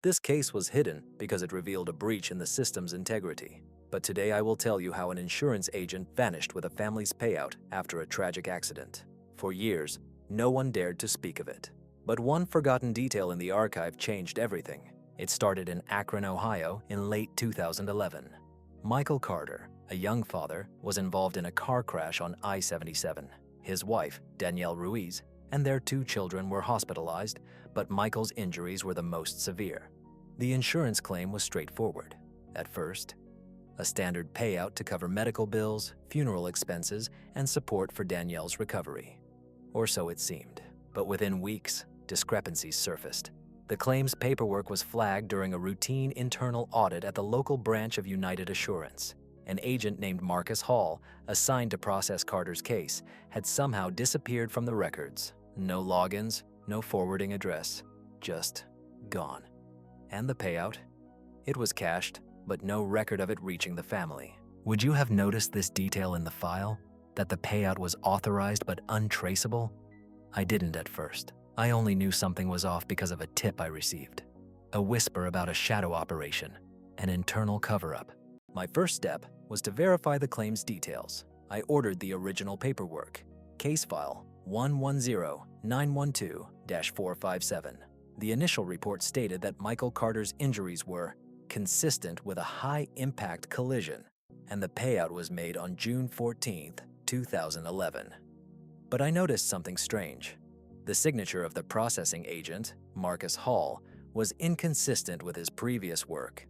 This case was hidden because it revealed a breach in the system's integrity. But today I will tell you how an insurance agent vanished with a family's payout after a tragic accident. For years, no one dared to speak of it. But one forgotten detail in the archive changed everything. It started in Akron, Ohio in late 2011. Michael Carter, a young father, was involved in a car crash on I-77. His wife, Danielle Ruiz, and their 2 children were hospitalized, but Michael's injuries were the most severe. The insurance claim was straightforward. At first, a standard payout to cover medical bills, funeral expenses, and support for Danielle's recovery. Or so it seemed. But within weeks, discrepancies surfaced. The claim's paperwork was flagged during a routine internal audit at the local branch of United Assurance. An agent named Marcus Hall, assigned to process Carter's case, had somehow disappeared from the records. No logins, no forwarding address, just gone. And the payout? It was cashed, but no record of it reaching the family. Would you have noticed this detail in the file? That the payout was authorized but untraceable? I didn't at first. I only knew something was off because of a tip I received. A whisper about a shadow operation, an internal cover-up. My first step was to verify the claim's details. I ordered the original paperwork, case file 110912-457. The initial report stated that Michael Carter's injuries were consistent with a high-impact collision, and the payout was made on June 14, 2011. But I noticed something strange. The signature of the processing agent, Marcus Hall, was inconsistent with his previous work.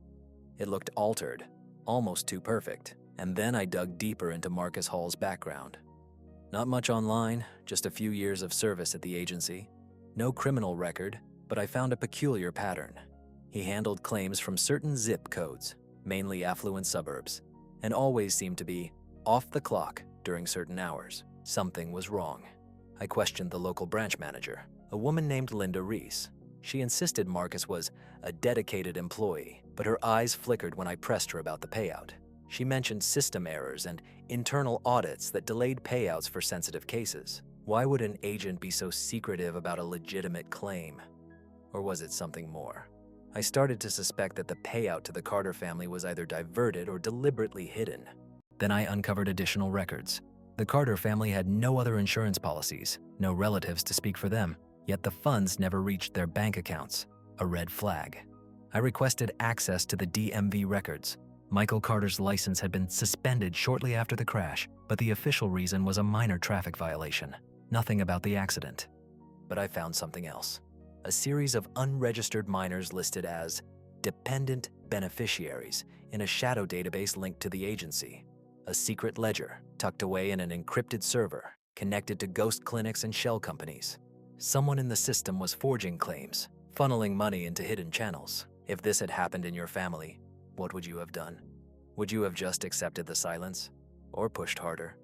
It looked altered, almost too perfect, and then I dug deeper into Marcus Hall's background. Not much online, just a few years of service at the agency. No criminal record, but I found a peculiar pattern. He handled claims from certain zip codes, mainly affluent suburbs, and always seemed to be off the clock during certain hours. Something was wrong. I questioned the local branch manager, a woman named Linda Reese. She insisted Marcus was a dedicated employee, but her eyes flickered when I pressed her about the payout. She mentioned system errors and internal audits that delayed payouts for sensitive cases. Why would an agent be so secretive about a legitimate claim? Or was it something more? I started to suspect that the payout to the Carter family was either diverted or deliberately hidden. Then I uncovered additional records. The Carter family had no other insurance policies, no relatives to speak for them, yet the funds never reached their bank accounts, a red flag. I requested access to the DMV records. Michael Carter's license had been suspended shortly after the crash, but the official reason was a minor traffic violation, nothing about the accident. But I found something else. A series of unregistered minors listed as dependent beneficiaries in a shadow database linked to the agency. A secret ledger tucked away in an encrypted server connected to ghost clinics and shell companies. Someone in the system was forging claims, funneling money into hidden channels. If this had happened in your family, what would you have done? Would you have just accepted the silence or pushed harder?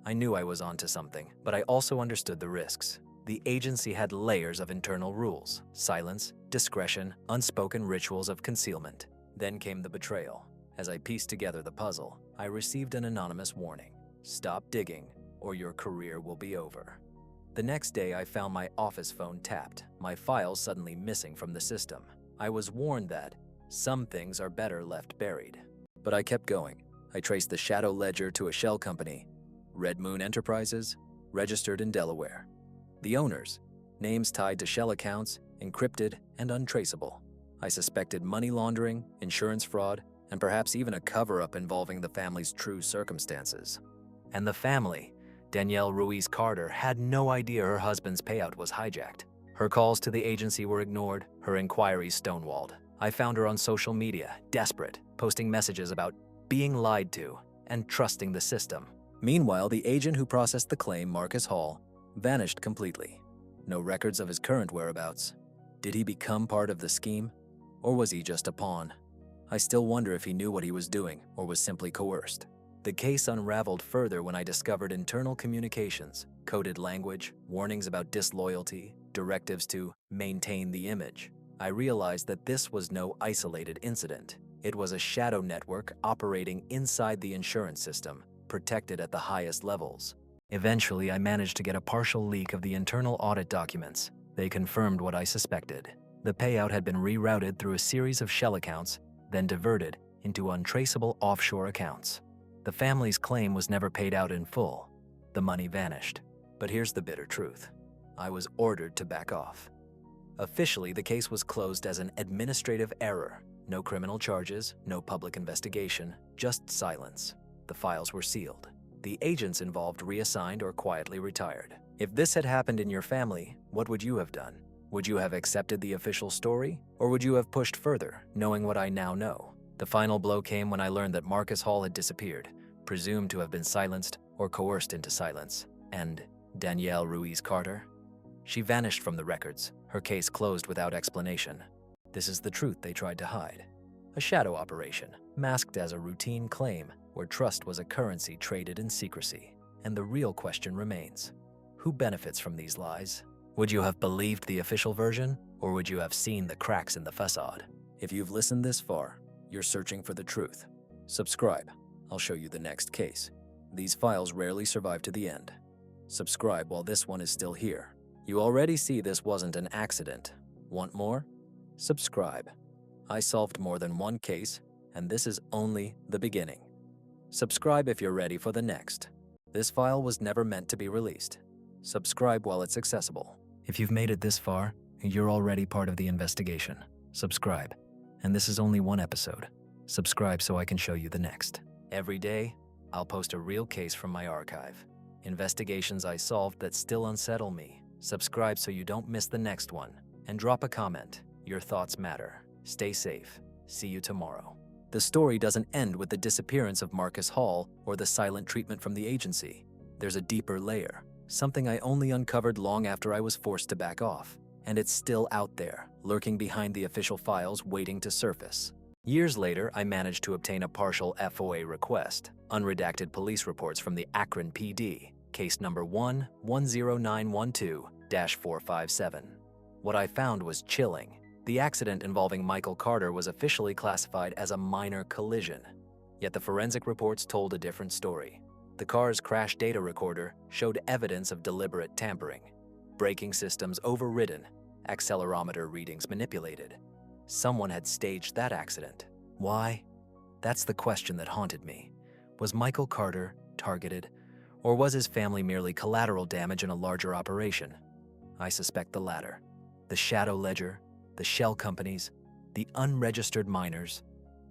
I knew I was onto something, but I also understood the risks. The agency had layers of internal rules: silence, discretion, unspoken rituals of concealment. Then came the betrayal. As I pieced together the puzzle, I received an anonymous warning: stop digging, or your career will be over. The next day, I found my office phone tapped, my files suddenly missing from the system. I was warned that some things are better left buried. But I kept going. I traced the shadow ledger to a shell company, Red Moon Enterprises, registered in Delaware. The owners, names tied to shell accounts, encrypted and untraceable. I suspected money laundering, insurance fraud, and perhaps even a cover-up involving the family's true circumstances. And the family, Danielle Ruiz Carter, had no idea her husband's payout was hijacked. Her calls to the agency were ignored, her inquiries stonewalled. I found her on social media, desperate, posting messages about being lied to and trusting the system. Meanwhile, the agent who processed the claim, Marcus Hall, vanished completely. No records of his current whereabouts. Did he become part of the scheme, or was he just a pawn? I still wonder if he knew what he was doing or was simply coerced. The case unraveled further when I discovered internal communications, coded language, warnings about disloyalty, directives to maintain the image. I realized that this was no isolated incident. It was a shadow network operating inside the insurance system, protected at the highest levels. Eventually, I managed to get a partial leak of the internal audit documents. They confirmed what I suspected. The payout had been rerouted through a series of shell accounts, then diverted into untraceable offshore accounts. The family's claim was never paid out in full. The money vanished. But here's the bitter truth. I was ordered to back off. Officially, the case was closed as an administrative error. No criminal charges, no public investigation, just silence. The files were sealed. The agents involved reassigned or quietly retired. If this had happened in your family, what would you have done? Would you have accepted the official story, or would you have pushed further, knowing what I now know? The final blow came when I learned that Marcus Hall had disappeared, presumed to have been silenced or coerced into silence. And Danielle Ruiz Carter? She vanished from the records, her case closed without explanation. This is the truth they tried to hide. A shadow operation, masked as a routine claim where trust was a currency traded in secrecy. And the real question remains, who benefits from these lies? Would you have believed the official version, or would you have seen the cracks in the facade? If you've listened this far, you're searching for the truth. Subscribe. I'll show you the next case. These files rarely survive to the end. Subscribe while this one is still here. You already see this wasn't an accident. Want more? Subscribe. I solved more than one case, and this is only the beginning. Subscribe if you're ready for the next. This file was never meant to be released. Subscribe while it's accessible. If you've made it this far, you're already part of the investigation. Subscribe. And this is only one episode. Subscribe so I can show you the next. Every day, I'll post a real case from my archive. Investigations I solved that still unsettle me. Subscribe so you don't miss the next one. And drop a comment. Your thoughts matter. Stay safe. See you tomorrow. The story doesn't end with the disappearance of Marcus Hall or the silent treatment from the agency. There's a deeper layer, something I only uncovered long after I was forced to back off. And it's still out there, lurking behind the official files waiting to surface. Years later, I managed to obtain a partial FOA request, unredacted police reports from the Akron PD, case number 110912-457. What I found was chilling. The accident involving Michael Carter was officially classified as a minor collision. Yet the forensic reports told a different story. The car's crash data recorder showed evidence of deliberate tampering. Braking systems overridden, accelerometer readings manipulated. Someone had staged that accident. Why? That's the question that haunted me. Was Michael Carter targeted, or was his family merely collateral damage in a larger operation? I suspect the latter. The shadow ledger, the shell companies, the unregistered miners,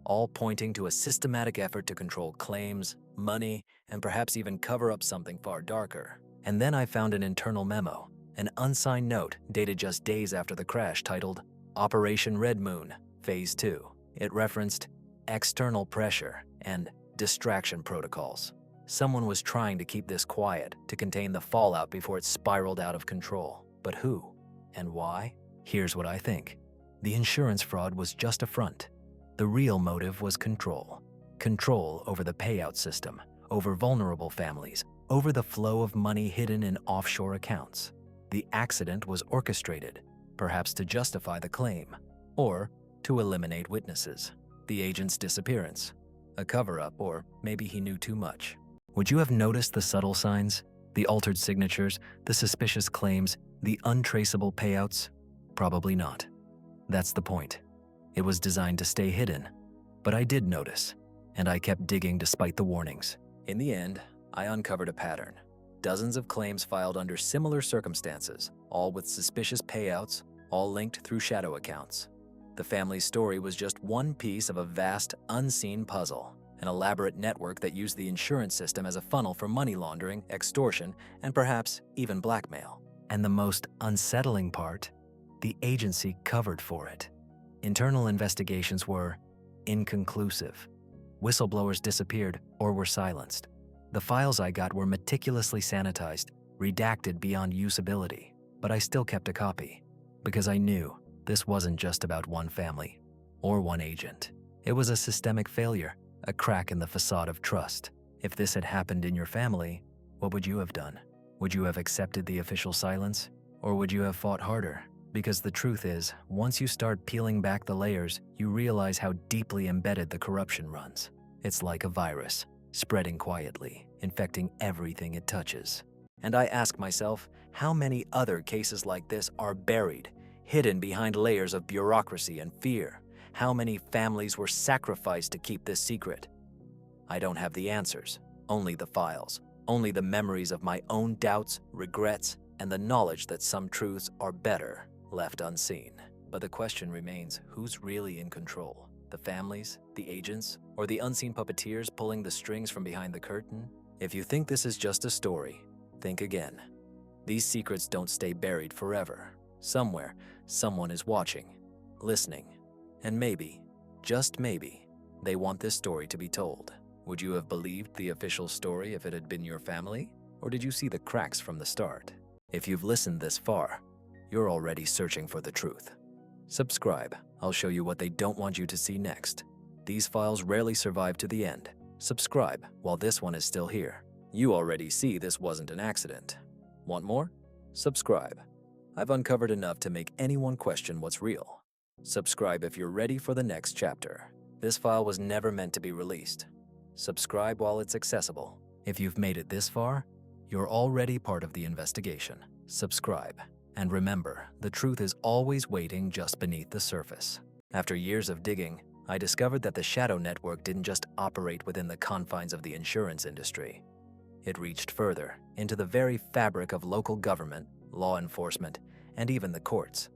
all pointing to a systematic effort to control claims, money, and perhaps even cover up something far darker. And then I found an internal memo, an unsigned note dated just days after the crash titled Operation Red Moon, Phase 2. It referenced external pressure and distraction protocols. Someone was trying to keep this quiet to contain the fallout before it spiraled out of control. But who and why? Here's what I think. The insurance fraud was just a front. The real motive was control. Control over the payout system, over vulnerable families, over the flow of money hidden in offshore accounts. The accident was orchestrated, perhaps to justify the claim, or to eliminate witnesses. The agent's disappearance, a cover-up, or maybe he knew too much. Would you have noticed the subtle signs? The altered signatures, the suspicious claims, the untraceable payouts? Probably not. That's the point. It was designed to stay hidden. But I did notice, and I kept digging despite the warnings. In the end, I uncovered a pattern. Dozens of claims filed under similar circumstances, all with suspicious payouts, all linked through shadow accounts. The family's story was just one piece of a vast, unseen puzzle, an elaborate network that used the insurance system as a funnel for money laundering, extortion, and perhaps even blackmail. And the most unsettling part, the agency covered for it. Internal investigations were inconclusive. Whistleblowers disappeared or were silenced. The files I got were meticulously sanitized, redacted beyond usability, but I still kept a copy because I knew this wasn't just about one family or one agent. It was a systemic failure, a crack in the facade of trust. If this had happened in your family, what would you have done? Would you have accepted the official silence, or would you have fought harder? Because the truth is, once you start peeling back the layers, you realize how deeply embedded the corruption runs. It's like a virus, spreading quietly, infecting everything it touches. And I ask myself, how many other cases like this are buried, hidden behind layers of bureaucracy and fear? How many families were sacrificed to keep this secret? I don't have the answers, only the files, only the memories of my own doubts, regrets, and the knowledge that some truths are better left unseen. But the question remains, who's really in control? The families, the agents, or the unseen puppeteers pulling the strings from behind the curtain? If you think this is just a story, think again. These secrets don't stay buried forever. Somewhere, someone is watching, listening, and maybe, just maybe, they want this story to be told. Would you have believed the official story if it had been your family? Or did you see the cracks from the start? If you've listened this far, you're already searching for the truth. Subscribe. I'll show you what they don't want you to see next. These files rarely survive to the end. Subscribe while this one is still here. You already see this wasn't an accident. Want more? Subscribe. I've uncovered enough to make anyone question what's real. Subscribe if you're ready for the next chapter. This file was never meant to be released. Subscribe while it's accessible. If you've made it this far, you're already part of the investigation. Subscribe. And remember, the truth is always waiting just beneath the surface. After years of digging, I discovered that the shadow network didn't just operate within the confines of the insurance industry. It reached further, into the very fabric of local government, law enforcement, and even the courts.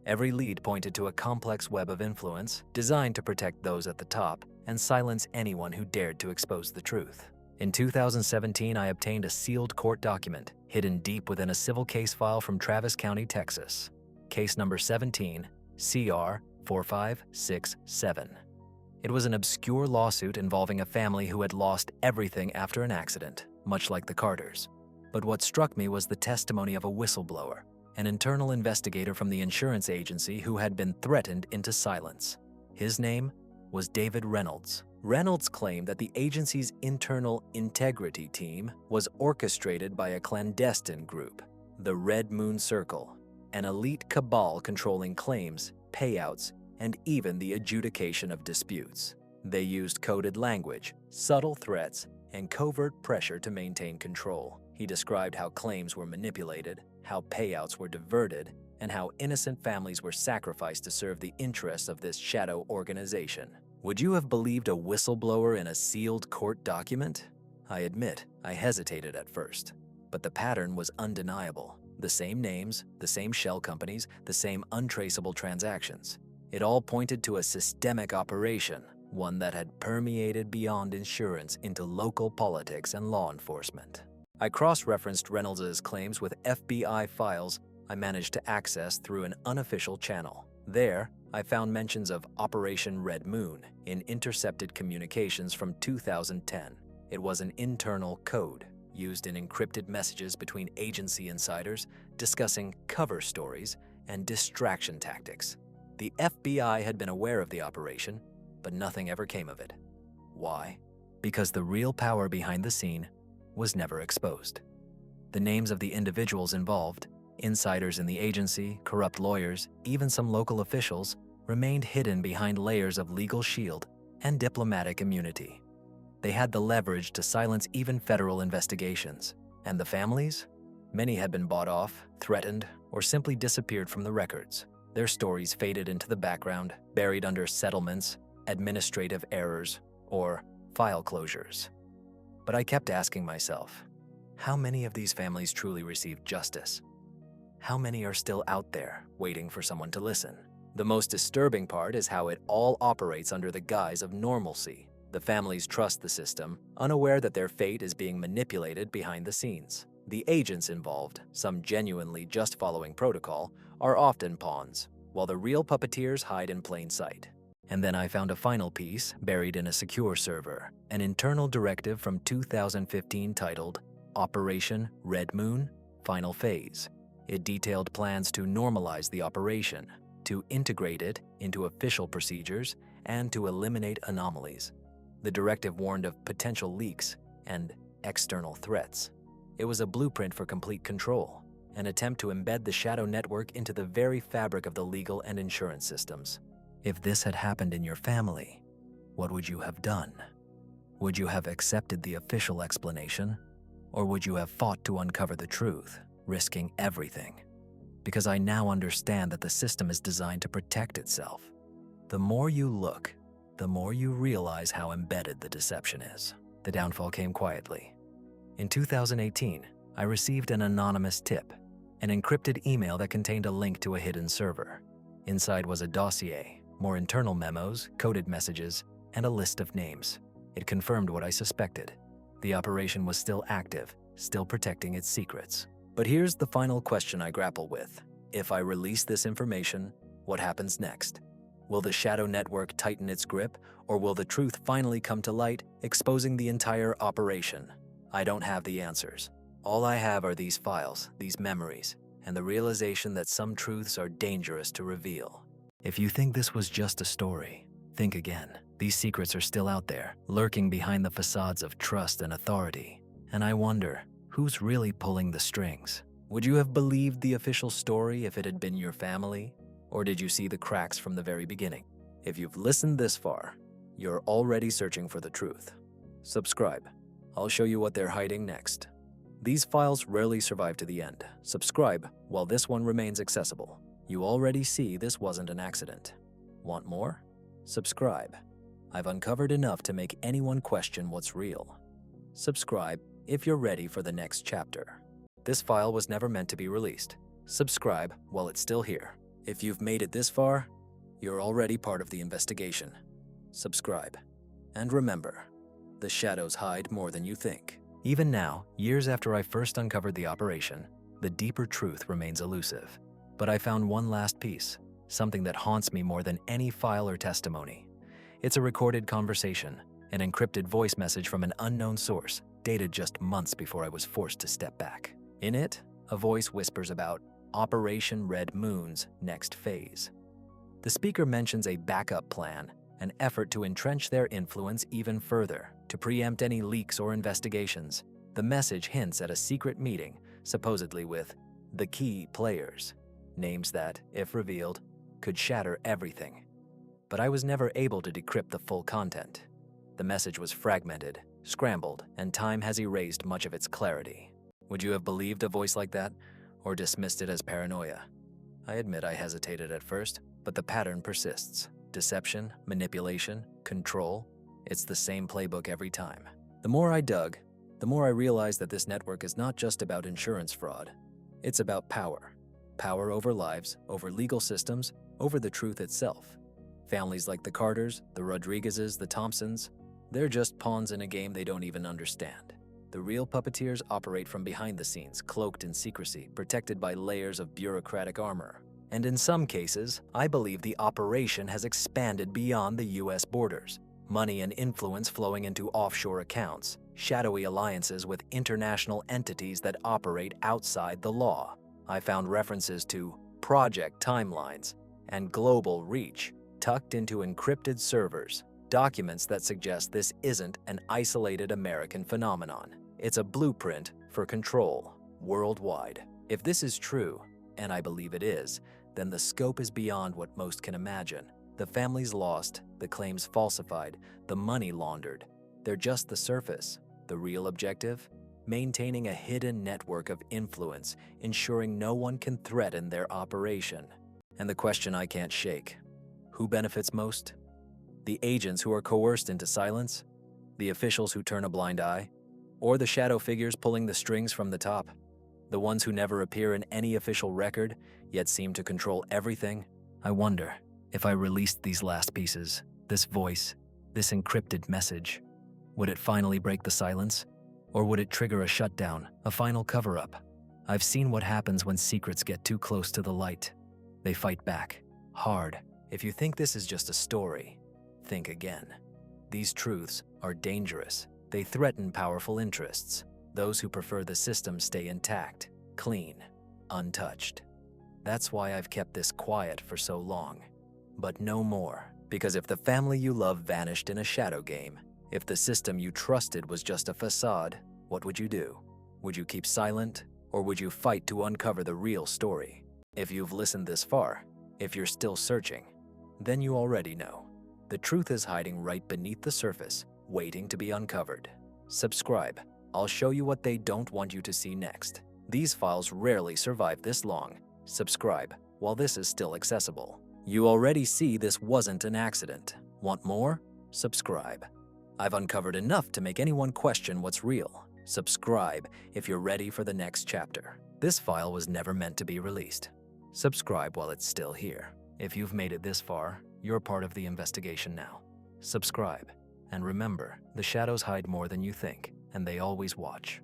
Every lead pointed to a complex web of influence designed to protect those at the top and silence anyone who dared to expose the truth. In 2017, I obtained a sealed court document hidden deep within a civil case file from Travis County, Texas. Case number 17, CR 4567. It was an obscure lawsuit involving a family who had lost everything after an accident, much like the Carters. But what struck me was the testimony of a whistleblower, an internal investigator from the insurance agency who had been threatened into silence. His name was David Reynolds. Reynolds claimed that the agency's internal integrity team was orchestrated by a clandestine group, the Red Moon Circle, an elite cabal controlling claims, payouts, and even the adjudication of disputes. They used coded language, subtle threats, and covert pressure to maintain control. He described how claims were manipulated, how payouts were diverted, and how innocent families were sacrificed to serve the interests of this shadow organization. Would you have believed a whistleblower in a sealed court document? I admit, I hesitated at first, but the pattern was undeniable. The same names, the same shell companies, the same untraceable transactions. It all pointed to a systemic operation, one that had permeated beyond insurance into local politics and law enforcement. I cross-referenced Reynolds' claims with FBI files I managed to access through an unofficial channel. There, I found mentions of Operation Red Moon in intercepted communications from 2010. It was an internal code used in encrypted messages between agency insiders discussing cover stories and distraction tactics. The FBI had been aware of the operation, but nothing ever came of it. Why? Because the real power behind the scene was never exposed. The names of the individuals involved, insiders in the agency, corrupt lawyers, even some local officials, remained hidden behind layers of legal shield and diplomatic immunity. They had the leverage to silence even federal investigations. And the families? Many had been bought off, threatened, or simply disappeared from the records. Their stories faded into the background, buried under settlements, administrative errors, or file closures. But I kept asking myself, how many of these families truly received justice? How many are still out there, waiting for someone to listen? The most disturbing part is how it all operates under the guise of normalcy. The families trust the system, unaware that their fate is being manipulated behind the scenes. The agents involved, some genuinely just following protocol, are often pawns, while the real puppeteers hide in plain sight. And then I found a final piece buried in a secure server, an internal directive from 2015 titled Operation Red Moon, Final Phase. It detailed plans to normalize the operation, to integrate it into official procedures, and to eliminate anomalies. The directive warned of potential leaks and external threats. It was a blueprint for complete control, an attempt to embed the shadow network into the very fabric of the legal and insurance systems. If this had happened in your family, what would you have done? Would you have accepted the official explanation, or would you have fought to uncover the truth, risking everything? because I now understand that the system is designed to protect itself. The more you look, the more you realize how embedded the deception is. The downfall came quietly. In 2018, I received an anonymous tip, an encrypted email that contained a link to a hidden server. Inside was a dossier, more internal memos, coded messages, and a list of names. It confirmed what I suspected. The operation was still active, still protecting its secrets. But here's the final question I grapple with. If I release this information, what happens next? Will the shadow network tighten its grip, or will the truth finally come to light, exposing the entire operation? I don't have the answers. All I have are these files, these memories, and the realization that some truths are dangerous to reveal. If you think this was just a story, think again. These secrets are still out there, lurking behind the facades of trust and authority. And I wonder, who's really pulling the strings? Would you have believed the official story if it had been your family? Or did you see the cracks from the very beginning? If you've listened this far, you're already searching for the truth. Subscribe. I'll show you what they're hiding next. These files rarely survive to the end. Subscribe while this one remains accessible. You already see this wasn't an accident. Want more? Subscribe. I've uncovered enough to make anyone question what's real. Subscribe if you're ready for the next chapter. This file was never meant to be released. Subscribe while it's still here. If you've made it this far, you're already part of the investigation. Subscribe. And remember, the shadows hide more than you think. Even now, years after I first uncovered the operation, the deeper truth remains elusive. But I found one last piece, something that haunts me more than any file or testimony. It's a recorded conversation, an encrypted voice message from an unknown source, dated just months before I was forced to step back. In it, a voice whispers about Operation Red Moon's next phase. The speaker mentions a backup plan, an effort to entrench their influence even further, to preempt any leaks or investigations. The message hints at a secret meeting, supposedly with the key players, names that, if revealed, could shatter everything. But I was never able to decrypt the full content. The message was fragmented, scrambled, and time has erased much of its clarity. Would you have believed a voice like that, or dismissed it as paranoia? I admit I hesitated at first, but the pattern persists. Deception, manipulation, control, it's the same playbook every time. The more I dug, the more I realized that this network is not just about insurance fraud. It's about power. Power over lives, over legal systems, over the truth itself. Families like the Carters, the Rodriguezes, the Thompsons, they're just pawns in a game they don't even understand. The real puppeteers operate from behind the scenes, cloaked in secrecy, protected by layers of bureaucratic armor. And in some cases, I believe the operation has expanded beyond the US borders. Money and influence flowing into offshore accounts, shadowy alliances with international entities that operate outside the law. I found references to project timelines and global reach tucked into encrypted servers, documents that suggest this isn't an isolated American phenomenon. It's a blueprint for control worldwide. If this is true, and I believe it is, then the scope is beyond what most can imagine. The families lost, the claims falsified, the money laundered. They're just the surface. The real objective? Maintaining a hidden network of influence, ensuring no one can threaten their operation. And the question I can't shake: who benefits most? The agents who are coerced into silence? The officials who turn a blind eye? Or the shadow figures pulling the strings from the top? The ones who never appear in any official record, yet seem to control everything? I wonder, if I released these last pieces, this voice, this encrypted message, would it finally break the silence? Or would it trigger a shutdown, a final cover-up? I've seen what happens when secrets get too close to the light. They fight back, hard. If you think this is just a story, think again. These truths are dangerous. They threaten powerful interests. Those who prefer the system stay intact, clean, untouched. That's why I've kept this quiet for so long. But no more, because if the family you love vanished in a shadow game, if the system you trusted was just a facade, what would you do? Would you keep silent, or would you fight to uncover the real story? If you've listened this far, if you're still searching, then you already know. The truth is hiding right beneath the surface, waiting to be uncovered. Subscribe. I'll show you what they don't want you to see next. These files rarely survive this long, Subscribe while this is still accessible. You already see this wasn't an accident. Want more? Subscribe. I've uncovered enough to make anyone question what's real. Subscribe if you're ready for the next chapter. This file was never meant to be released. Subscribe while it's still here. If you've made it this far, you're part of the investigation now. Subscribe, and remember, the shadows hide more than you think, and they always watch.